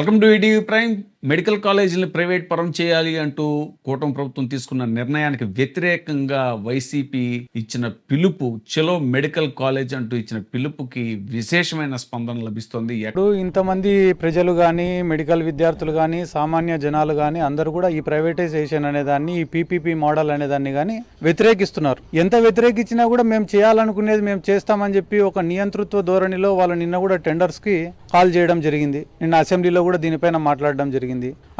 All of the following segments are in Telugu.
Welcome to ETV prime. Medical కాలేజీలను ప్రైవేట్ పరం చేయాలి అంటూ కూటమి ప్రభుత్వం తీసుకున్న నిర్ణయానికి వ్యతిరేకంగా వైసీపీ ఇచ్చిన పిలుపు, చలో మెడికల్ కాలేజ్ అంటూ ఇచ్చిన పిలుపుకి విశేషమైన స్పందన లభిస్తోంది. ఇప్పుడు ఇంతమంది ప్రజలు కానీ, మెడికల్ విద్యార్థులు కానీ, సామాన్య జనాలు కానీ అందరూ కూడా ఈ ప్రైవేటైజేషన్ అనేదాన్ని, ఈ పీపీపీ మోడల్ అనేదాన్ని కానీ వ్యతిరేకిస్తున్నారు. ఎంత వ్యతిరేకించినా కూడా మేము చేయాలనుకునేది మేము చేస్తామని చెప్పి ఒక నియంతృత్వ ధోరణిలో వాళ్ళు నిన్న కూడా టెండర్స్కి కాల్ చేయడం జరిగింది. నిన్న అసెంబ్లీలో కూడా దీనిపైన మాట్లాడడం జరిగింది.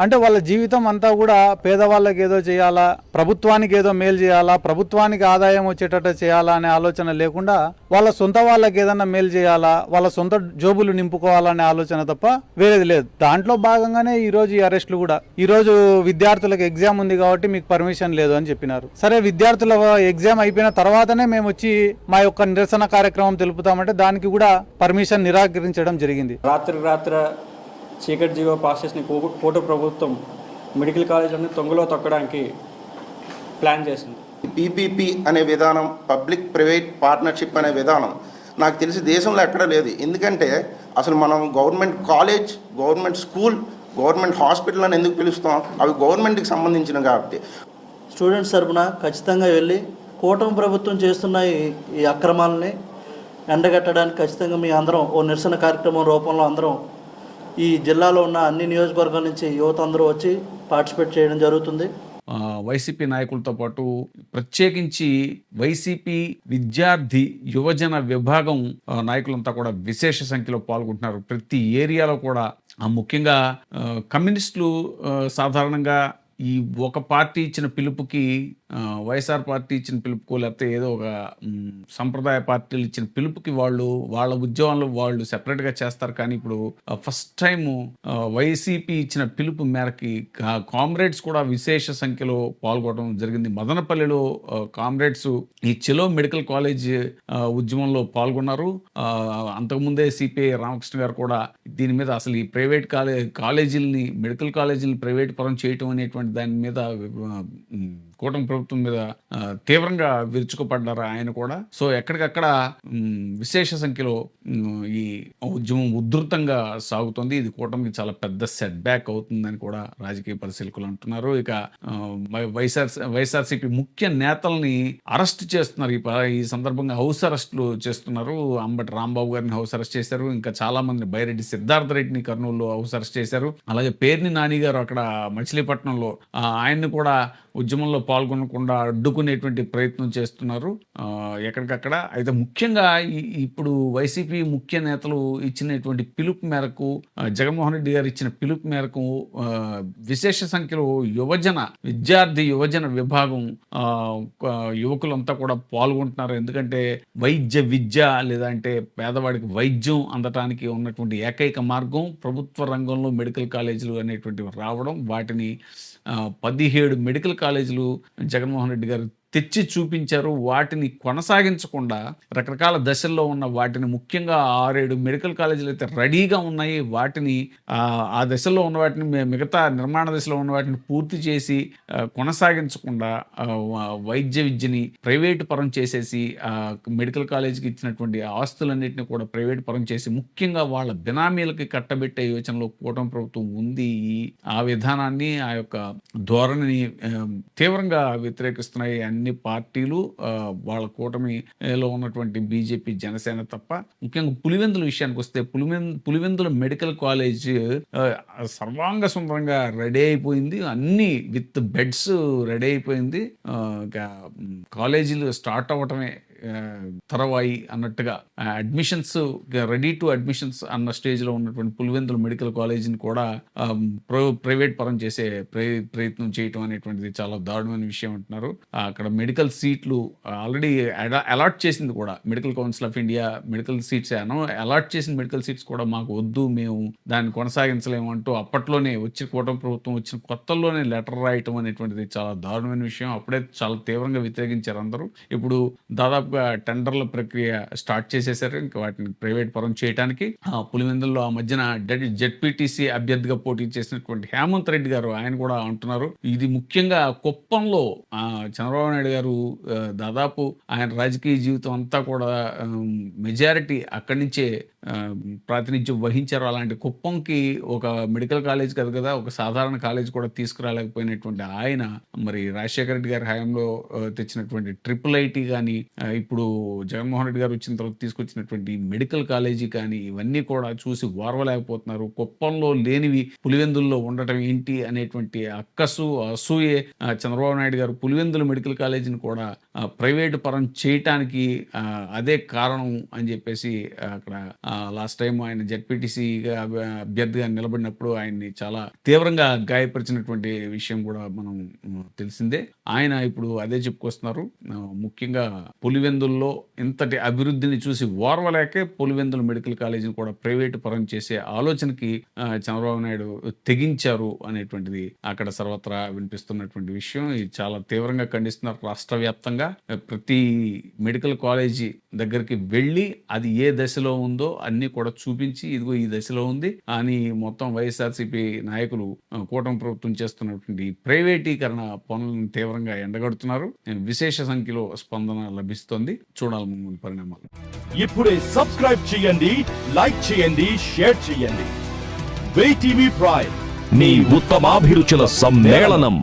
అంటే వాళ్ళ జీవితం అంతా కూడా పేదవాళ్ళకి ఏదో చేయాలా, ప్రభుత్వానికి ఏదో మేలు చేయాలా, ప్రభుత్వానికి ఆదాయం వచ్చేటట్టు చేయాలా అనే ఆలోచన లేకుండా వాళ్ళ సొంత వాళ్ళకి ఏదన్నా మేలు చేయాలా, వాళ్ళ సొంత జోబులు నింపుకోవాలనే ఆలోచన తప్ప వేరేది లేదు. దాంట్లో భాగంగానే ఈ రోజు ఈ అరెస్టులు కూడా. ఈ రోజు విద్యార్థులకు ఎగ్జామ్ ఉంది కాబట్టి మీకు పర్మిషన్ లేదు అని చెప్పినారు. సరే, విద్యార్థుల ఎగ్జామ్ అయిపోయిన తర్వాతనే మేము వచ్చి మా యొక్క నిరసన కార్యక్రమం తెలుపుతామంటే దానికి కూడా పర్మిషన్ నిరాకరించడం జరిగింది. రాత్రి చీకటి జీవో పాస్ చేసిన కోట ప్రభుత్వం మెడికల్ కాలేజీలను తొంగలో తొక్కడానికి ప్లాన్ చేసింది. పీపీపీ అనే విధానం, పబ్లిక్ ప్రైవేట్ పార్ట్నర్షిప్ అనే విధానం నాకు తెలిసి దేశంలో ఎక్కడ లేదు. ఎందుకంటే అసలు మనం government college, government school, government hospital అని ఎందుకు పిలుస్తాం? అవి గవర్నమెంట్కి సంబంధించినవి కాబట్టి స్టూడెంట్స్ తరపున ఖచ్చితంగా వెళ్ళి కూటమి ప్రభుత్వం చేస్తున్న ఈ అక్రమాలని ఎండగట్టడానికి ఖచ్చితంగా మీ అందరం ఓ నిరసన కార్యక్రమం రూపంలో అందరం ఈ జిల్లాలో ఉన్న అన్ని నియోజకవర్గాల నుంచి యువత అందరూ వచ్చి పార్టిసిపేట్ చేయడం జరుగుతుంది. వైసీపీ నాయకులతో పాటు ప్రత్యేకించి వైసీపీ విద్యార్థి యువజన విభాగం నాయకులంతా కూడా విశేష సంఖ్యలో పాల్గొంటున్నారు. ప్రతి ఏరియాలో కూడా ముఖ్యంగా కమ్యూనిస్టులు సాధారణంగా ఈ ఒక పార్టీ ఇచ్చిన పిలుపుకి, వైఎస్ఆర్ పార్టీ ఇచ్చిన పిలుపుకో, లేకపోతే ఏదో ఒక సంప్రదాయ పార్టీలు ఇచ్చిన పిలుపుకి వాళ్ళ ఉద్యమాలు వాళ్ళు సెపరేట్గా చేస్తారు. కానీ ఇప్పుడు ఫస్ట్ టైము వైసీపీ ఇచ్చిన పిలుపు మేరకి కామ్రేడ్స్ కూడా విశేష సంఖ్యలో పాల్గొనడం జరిగింది. మదనపల్లిలో కామ్రేడ్స్ ఈ చలో మెడికల్ కాలేజ్ ఉద్యమంలో పాల్గొన్నారు. అంతకుముందే సిపిఐ రామకృష్ణ గారు కూడా దీని మీద అసలు ఈ ప్రైవేట్ కాలేజీలని, మెడికల్ కాలేజీలని ప్రైవేట్ పరం చేయటం అనేటువంటి దాని మీద కూటమి ప్రభుత్వం మీద తీవ్రంగా విరుచుకుపడ్డారు ఆయన కూడా. సో ఎక్కడికక్కడ విశేష సంఖ్యలో ఈ ఉద్యమం ఉధృతంగా సాగుతుంది. ఇది కూటమికి చాలా పెద్ద సెట్ బ్యాక్ అవుతుందని కూడా రాజకీయ పరిశీలకులు అంటున్నారు. ఇక వైఎస్ఆర్సీపీ ముఖ్య నేతల్ని అరెస్ట్ చేస్తున్నారు. ఈ సందర్భంగా హౌస్ అరెస్టులు చేస్తున్నారు. అంబటి రాంబాబు గారిని హౌస్ అరెస్ట్ చేశారు. ఇంకా చాలా మంది, బైరెడ్డి సిద్ధార్థ రెడ్డిని కర్నూలులో హౌస్ అరెస్ట్ చేశారు. అలాగే పేర్ని నాని గారు అక్కడ మచిలీపట్నంలో ఆయన్ని కూడా ఉద్యమంలో పాల్గొనకుండా అడ్డుకునేటువంటి ప్రయత్నం చేస్తున్నారు ఎక్కడికక్కడ. అయితే ముఖ్యంగా ఇప్పుడు వైసీపీ ముఖ్య నేతలు ఇచ్చినటువంటి పిలుపు మేరకు, జగన్మోహన్ రెడ్డి గారు ఇచ్చిన పిలుపు మేరకు విశేష సంఖ్యలో విద్యార్థి యువజన విభాగం యువకులంతా కూడా పాల్గొంటున్నారు. ఎందుకంటే విద్య లేదంటే పేదవాడికి వైద్యం అందటానికి ఉన్నటువంటి ఏకైక మార్గం ప్రభుత్వ రంగంలో మెడికల్ కాలేజీలు అనేటువంటివి రావడం. వాటిని 17 మెడికల్ కాలేజీలు జగన్మోహన్ రెడ్డి గారు తెచ్చి చూపించారు. వాటిని కొనసాగించకుండా రకరకాల దశల్లో ఉన్న వాటిని, ముఖ్యంగా 6-7 మెడికల్ కాలేజీలు అయితే రెడీగా ఉన్నాయి. వాటిని ఆ దశలో ఉన్న వాటిని, మిగతా నిర్మాణ దశలో ఉన్న వాటిని పూర్తి చేసి కొనసాగించకుండా వైద్య విద్యని ప్రైవేటు పరం చేసేసి మెడికల్ కాలేజీకి ఇచ్చినటువంటి ఆస్తులన్నింటినీ కూడా ప్రైవేటు పరం చేసి ముఖ్యంగా వాళ్ళ బినామీలకి కట్టబెట్టే యోచనలో కూటమి ప్రభుత్వం ఉంది. ఆ విధానాన్ని, ఆ యొక్క ధోరణిని తీవ్రంగా వ్యతిరేకిస్తున్నాయి అన్ని పార్టీలు. వాళ్ళ కూటమిలో ఉన్నటువంటి బీజేపీ, జనసేన తప్ప. ముఖ్యంగా పులివెందుల విషయానికి వస్తే పులివెందుల మెడికల్ కాలేజ్ సర్వాంగ సుందరంగా రెడీ అయిపోయింది. అన్ని విత్ బెడ్స్ రెడీ అయిపోయింది. కాలేజీలు స్టార్ట్ అవ్వటమే తరవాయి అన్నట్టుగా అడ్మిషన్స్ రెడీ టు అడ్మిషన్స్ అన్న స్టేజ్లో ఉన్నటువంటి పులివెందుల మెడికల్ కాలేజీని కూడా ప్రైవేట్ పరం చేసే ప్రయత్నం చేయటం అనేటువంటిది చాలా దారుణమైన విషయం అంటున్నారు. అక్కడ మెడికల్ సీట్లు ఆల్రెడీ అలాట్ చేసింది కూడా medical council of India. Medical seats allot చేసిన మెడికల్ సీట్స్ కూడా మాకు వద్దు, మేము దాన్ని కొనసాగించలేము అంటూ అప్పట్లోనే కూటమి ప్రభుత్వం వచ్చిన కొత్తల్లోనే లెటర్ రాయటం అనేటువంటిది చాలా దారుణమైన విషయం. అప్పుడే చాలా తీవ్రంగా వ్యతిరేకించారు అందరూ. ఇప్పుడు దాదాపు టెండర్ల ప్రక్రియ స్టార్ట్ చేసేసారు. ఇంకా వాటిని ప్రైవేట్ పరం చేయడానికి పులివెందుల్లో ఆ మధ్యన జెడ్పీటీసీ అభ్యర్థిగా పోటీ చేసినటువంటి హేమంత్ రెడ్డి గారు ఆయన కూడా అంటున్నారు. ఇది ముఖ్యంగా కుప్పంలో చంద్రబాబు నాయుడు గారు దాదాపు ఆయన రాజకీయ జీవితం అంతా కూడా మెజారిటీ అక్కడి నుంచే ప్రాతినిధ్యం వహించారో అలాంటి కుప్పంకి ఒక మెడికల్ కాలేజ్ కాదు కదా, ఒక సాధారణ కాలేజ్ కూడా తీసుకురాలేకపోయినటువంటి ఆయన మరి రాజశేఖర రెడ్డి గారి హయాంలో తెచ్చినటువంటి IIIT కానీ, ఇప్పుడు జగన్మోహన్ రెడ్డి గారు వచ్చిన తర్వాత తీసుకొచ్చినటువంటి మెడికల్ కాలేజీ కానీ, ఇవన్నీ కూడా చూసి ఓర్వలేకపోతున్నారు. కుప్పంలో లేనివి పులివెందుల్లో ఉండటం ఏంటి అనేటువంటి అక్కసు అసూయే చంద్రబాబు నాయుడు గారు పులివెందుల మెడికల్ కాలేజీని కూడా ప్రైవేటు పరం చేయటానికి అదే కారణం అని చెప్పేసి అక్కడ లాస్ట్ టైం ఆయన జెడ్పీటీసీగా అభ్యర్థిగా నిలబడినప్పుడు ఆయన్ని చాలా తీవ్రంగా గాయపరిచినటువంటి విషయం కూడా మనం తెలిసిందే. ఆయన ఇప్పుడు అదే చెప్పుకొస్తున్నారు. ముఖ్యంగా పులివెందుల్లో ఇంతటి అభివృద్ధిని చూసి ఓర్వలేకే పులివెందుల మెడికల్ కాలేజీని కూడా ప్రైవేటు పరం చేసే ఆలోచనకి చంద్రబాబు నాయుడు తెగించారు అనేటువంటిది అక్కడ సర్వత్రా వినిపిస్తున్నటువంటి విషయం. ఇది చాలా తీవ్రంగా ఖండిస్తున్నారు. రాష్ట్ర వ్యాప్తంగా ప్రతి మెడికల్ కాలేజీ దగ్గరికి వెళ్ళి అది ఏ దశలో ఉందో అన్ని కూడా చూపించి ఇదిగో ఈ దశలో ఉంది అని మొత్తం వైఎస్ఆర్సీపీ నాయకులు కూటమి ప్రభుత్వం చేస్తున్నటువంటి ప్రైవేటీకరణ పనులను తీవ్రంగా ఎండగడుతున్నారు. విశేష సంఖ్యలో స్పందన లభిస్తోంది. చూడాలి పరిణామాలు. ఇప్పుడే సబ్స్క్రైబ్ చేయండి, లైక్ చేయండి, షేర్ చేయండి. WeTV Prime, నీ ఉత్తమాభిరుచుల సమ్మేళనం.